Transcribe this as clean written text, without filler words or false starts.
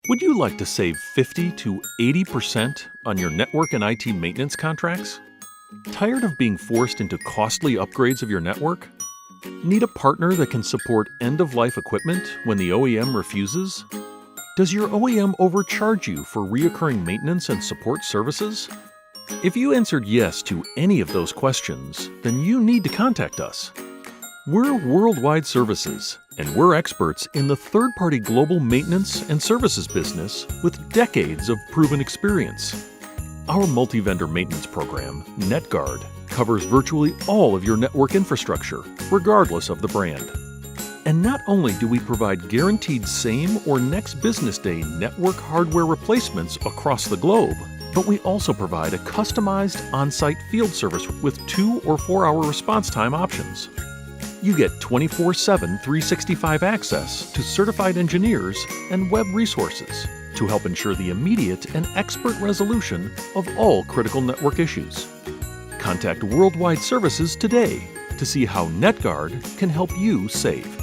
Would you like to save 50 to 80% on your network and IT maintenance contracts? Tired of being forced into costly upgrades of your network? Need a partner that can support end-of-life equipment when the OEM refuses? Does your OEM overcharge you for recurring maintenance and support services? If you answered yes to any of those questions, then you need to contact us. We're Worldwide Services, and we're experts in the third-party global maintenance and services business with decades of proven experience. Our multi-vendor maintenance program, NetGuard, covers virtually all of your network infrastructure, regardless of the brand. And not only do we provide guaranteed same or next business day network hardware replacements across the globe, but we also provide a customized on-site field service with 2 or 4 hour response time options. You get 24/7 365 access to certified engineers and web resources to help ensure the immediate and expert resolution of all critical network issues. Contact Worldwide Services today to see how NetGuard can help you save.